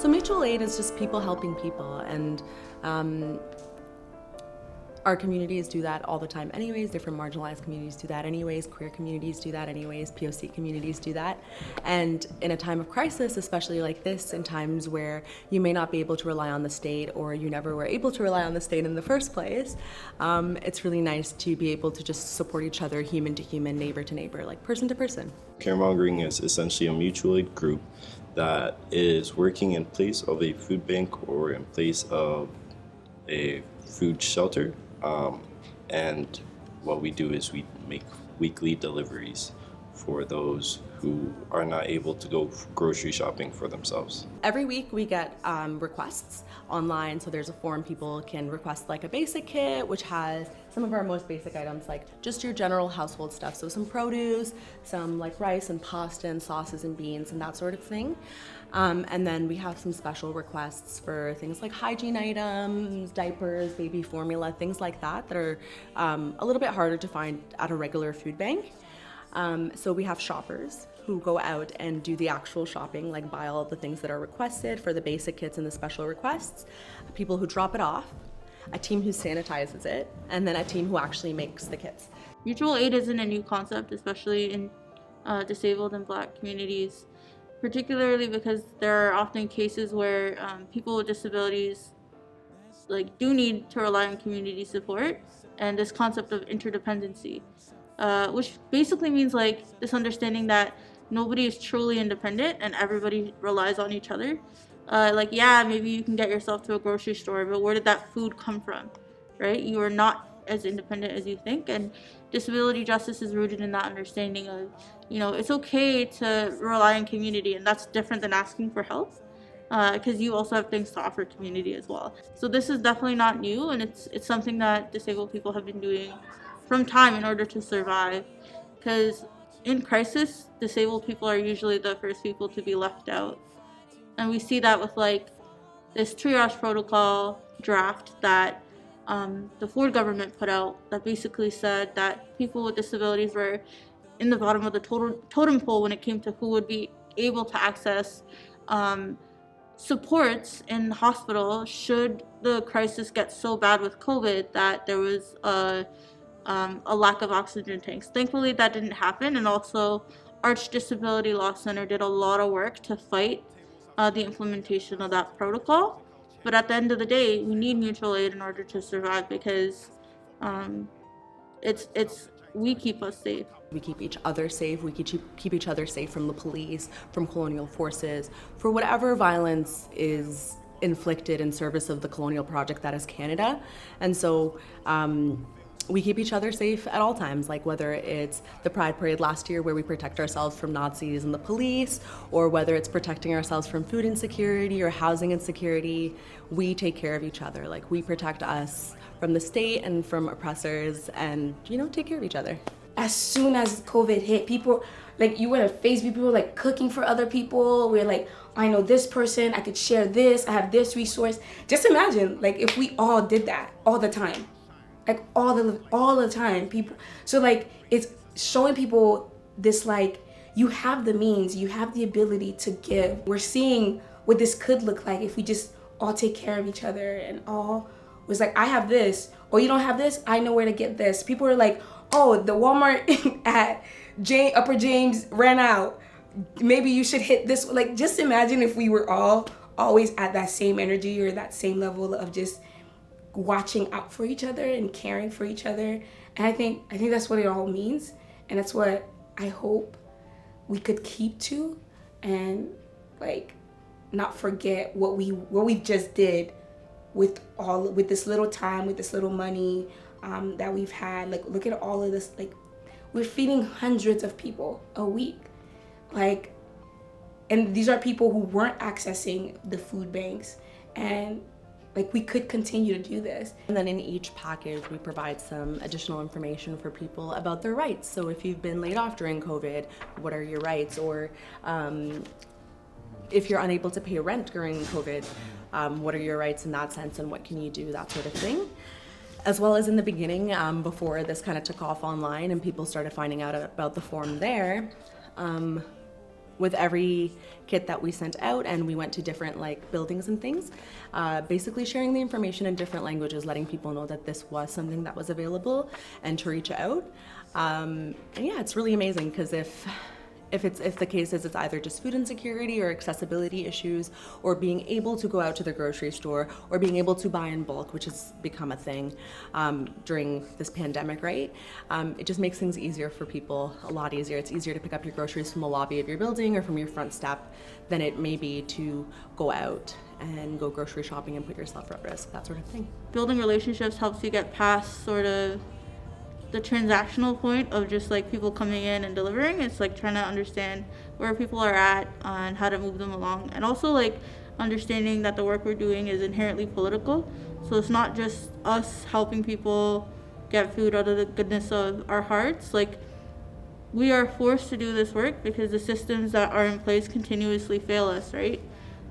So mutual aid is just people helping people, and our communities do that all the time anyways. Different marginalized communities do that anyways. Queer communities do that anyways. POC communities do that. And in a time of crisis, especially like this, in times where you may not be able to rely on the state, or you never were able to rely on the state in the first place, it's really nice to be able to just support each other, human to human, neighbor to neighbor, like person to person. CareMongering is essentially a mutual aid group that is working in place of a food bank or in place of a food shelter. And what we do is we make weekly deliveries for those who are not able to go grocery shopping for themselves. Every week we get requests online, so there's a form people can request, like a basic kit, which has some of our most basic items, like just your general household stuff, so some produce, some like rice and pasta and sauces and beans and that sort of thing. And then we have some special requests for things like hygiene items, diapers, baby formula, things like that that are a little bit harder to find at a regular food bank. So we have shoppers who go out and do the actual shopping, like buy all of the things that are requested for the basic kits and the special requests, people who drop it off, a team who sanitizes it, and then a team who actually makes the kits. Mutual aid isn't a new concept, especially in disabled and Black communities, particularly because there are often cases where people with disabilities do need to rely on community support, and this concept of interdependency, which basically means this understanding that nobody is truly independent and everybody relies on each other. Yeah, maybe you can get yourself to a grocery store, but where did that food come from, right? You are not as independent as you think, and disability justice is rooted in that understanding of, it's okay to rely on community, and that's different than asking for help, because you also have things to offer community as well. So this is definitely not new, and it's something that disabled people have been doing from time in order to survive, because in crisis, disabled people are usually the first people to be left out. And we see that with this triage protocol draft that the Ford government put out, that basically said that people with disabilities were in the bottom of the totem pole when it came to who would be able to access supports in the hospital should the crisis get so bad with COVID that there was a lack of oxygen tanks. Thankfully, that didn't happen, and also Arch Disability Law Center did a lot of work to fight the implementation of that protocol. But at the end of the day, we need mutual aid in order to survive, because we keep us safe. We keep each other safe. We keep each other safe from the police, from colonial forces, for whatever violence is inflicted in service of the colonial project that is Canada. And so we keep each other safe at all times, whether it's the Pride Parade last year where we protect ourselves from Nazis and the police, or whether it's protecting ourselves from food insecurity or housing insecurity. We take care of each other. We protect us from the state and from oppressors, and take care of each other. As soon as COVID hit, people, you would have Facebook, people were cooking for other people. We're I know this person, I could share this, I have this resource. Just imagine, if we all did that all the time. All the time, people. So it's showing people this, you have the means, you have the ability to give. We're seeing what this could look like if we just all take care of each other, and all was I have this, or you don't have this, I know where to get this. People are oh, the Walmart at Upper James ran out. Maybe you should hit this. Just imagine if we were all always at that same energy or that same level of just watching out for each other and caring for each other. And I think that's what it all means, and that's what I hope we could keep to, and not forget what we just did with this little time, with this little money that we've had. Look at all of this. We're feeding hundreds of people a week, and these are people who weren't accessing the food banks, and we could continue to do this. And then in each package, we provide some additional information for people about their rights. So if you've been laid off during COVID, what are your rights? Or if you're unable to pay rent during COVID, what are your rights in that sense, and what can you do, that sort of thing. As well as in the beginning, before this kind of took off online and people started finding out about the form there, with every kit that we sent out, and we went to different buildings and things, basically sharing the information in different languages, letting people know that this was something that was available and to reach out. And yeah, it's really amazing because if the case is it's either just food insecurity or accessibility issues, or being able to go out to the grocery store, or being able to buy in bulk, which has become a thing during this pandemic, right? It just makes things easier for people, a lot easier. It's easier to pick up your groceries from the lobby of your building or from your front step than it may be to go out and go grocery shopping and put yourself at risk, that sort of thing. Building relationships helps you get past sort of the transactional point of just people coming in and delivering. It's trying to understand where people are at and how to move them along, and also understanding that the work we're doing is inherently political. So it's not just us helping people get food out of the goodness of our hearts. We are forced to do this work because the systems that are in place continuously fail us, right?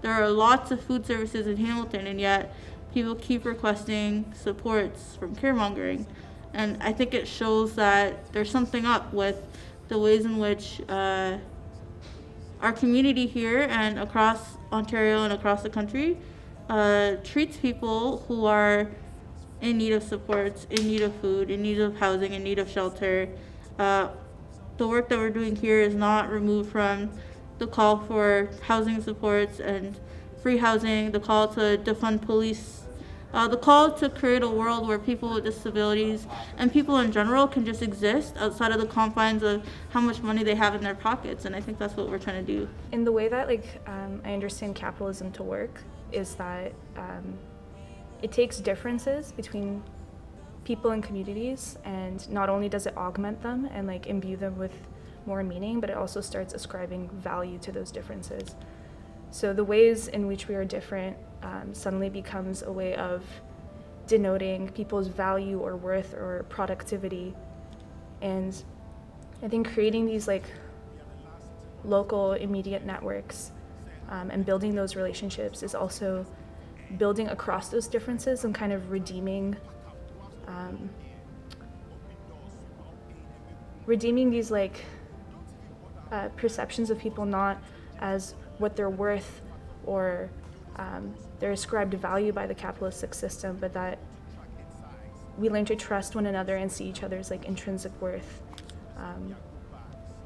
There are lots of food services in Hamilton, and yet people keep requesting supports from CareMongering. And I think it shows that there's something up with the ways in which our community here and across Ontario and across the country treats people who are in need of supports, in need of food, in need of housing, in need of shelter. The work that we're doing here is not removed from the call for housing supports and free housing, the call to defund police, the call to create a world where people with disabilities and people in general can just exist outside of the confines of how much money they have in their pockets. And I think that's what we're trying to do. In the way that I understand capitalism to work is that it takes differences between people and communities, and not only does it augment them and imbue them with more meaning, but it also starts ascribing value to those differences. So the ways in which we are different suddenly becomes a way of denoting people's value or worth or productivity. And I think creating these local immediate networks and building those relationships is also building across those differences and kind of redeeming these perceptions of people not as what they're worth or they're ascribed value by the capitalistic system, but that we learn to trust one another and see each other's intrinsic worth. And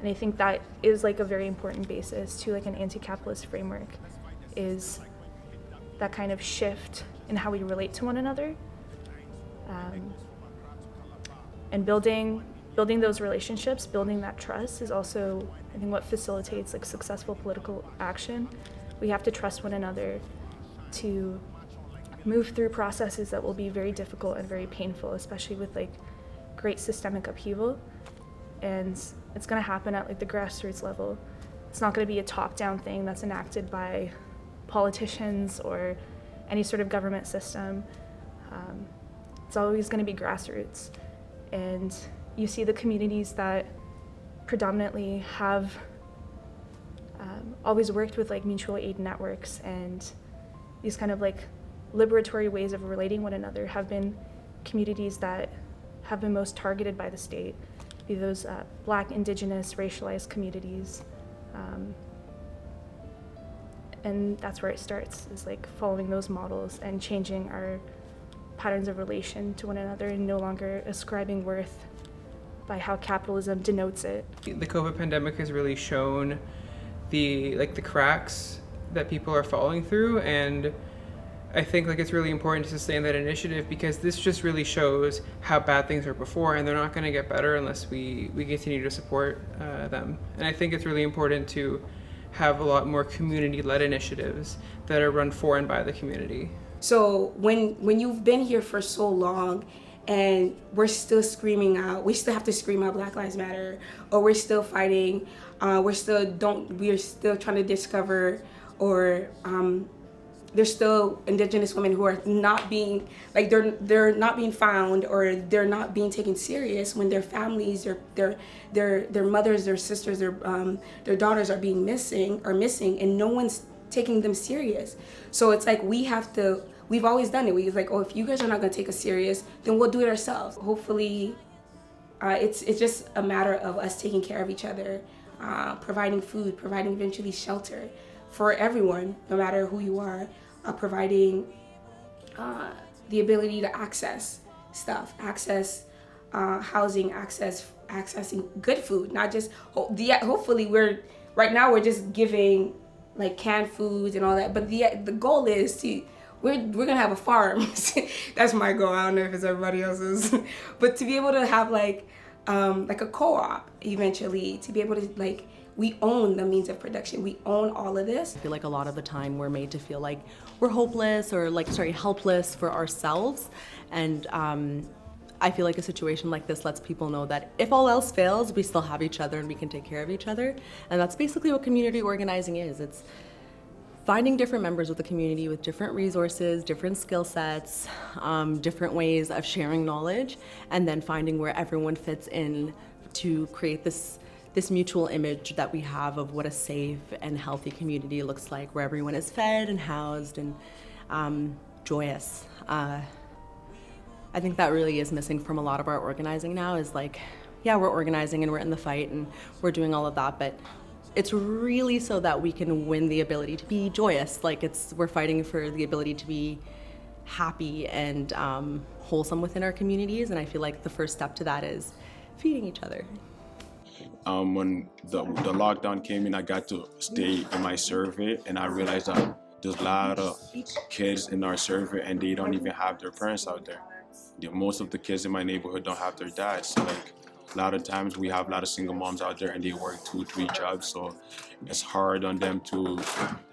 I think that is a very important basis to an anti-capitalist framework, is that kind of shift in how we relate to one another, and building those relationships, building that trust is also, I think, what facilitates successful political action. We have to trust one another to move through processes that will be very difficult and very painful, especially with great systemic upheaval. And it's going to happen at the grassroots level. It's not going to be a top-down thing that's enacted by politicians or any sort of government system. It's always going to be grassroots. And you see the communities that predominantly have always worked with mutual aid networks and these kind of liberatory ways of relating one another have been communities that have been most targeted by the state, be those Black, Indigenous, racialized communities. And that's where it starts, is following those models and changing our patterns of relation to one another and no longer ascribing worth by how capitalism denotes it. The COVID pandemic has really shown the cracks that people are falling through, and I think it's really important to sustain that initiative, because this just really shows how bad things were before, and they're not going to get better unless we continue to support them. And I think it's really important to have a lot more community-led initiatives that are run for and by the community. So when you've been here for so long and we're still screaming out, we still have to scream out Black Lives Matter, or we're still fighting, we're still trying to discover, or there's still Indigenous women who are not being, they're not being found, or they're not being taken serious when their families, their mothers, their sisters, their daughters are being missing, and no one's taking them serious. So it's we've always done it. If you guys are not gonna take us serious, then we'll do it ourselves. Hopefully, it's just a matter of us taking care of each other, providing food, providing eventually shelter for everyone, no matter who you are, providing the ability to access stuff, access housing, accessing good food, not just hopefully right now we're just giving like canned foods and all that, but the goal is to we're gonna have a farm. That's my goal. I don't know if it's everybody else's, but to be able to have like a co-op eventually, to be able to like, we own the means of production. We own all of this. I feel like a lot of the time we're made to feel like we're hopeless or helpless for ourselves. And I feel like a situation like this lets people know that if all else fails, we still have each other and we can take care of each other. And that's basically what community organizing is. It's finding different members of the community with different resources, different skill sets, different ways of sharing knowledge, and then finding where everyone fits in to create this mutual image that we have of what a safe and healthy community looks like, where everyone is fed and housed and joyous. I think that really is missing from a lot of our organizing now, is like, yeah, we're organizing and we're in the fight and we're doing all of that, but it's really so that we can win the ability to be joyous. Like we're fighting for the ability to be happy and wholesome within our communities, and I feel like the first step to that is feeding each other. When the lockdown came in, I got to stay in my survey, and I realized that there's a lot of kids in our survey and they don't even have their parents out there. Most of the kids in my neighborhood don't have their dads. So like a lot of times we have a lot of single moms out there and they work 2-3 jobs. So it's hard on them to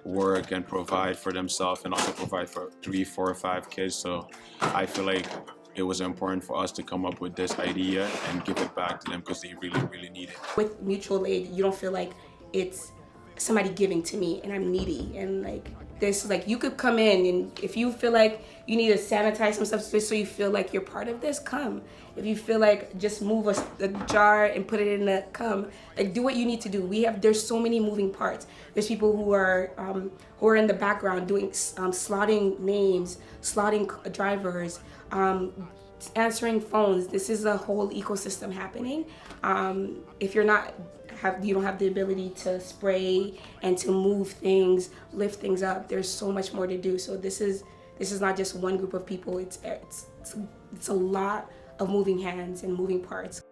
work and provide for themselves and also provide for 3, 4, or 5 kids. So I feel like it was important for us to come up with this idea and give it back to them because they really, really need it. With mutual aid, you don't feel like it's somebody giving to me and I'm needy, and like this, like you could come in and if you feel like you need to sanitize some stuff just so you feel like you're part of this, come. If you feel like just move a jar and put it in the, come. Like do what you need to do. There's so many moving parts. There's people who are in the background doing slotting names, slotting drivers, answering phones. This is a whole ecosystem happening. If you don't have the ability to spray and to move things, lift things up, there's so much more to do. So this is not just one group of people. It's a lot of moving hands and moving parts.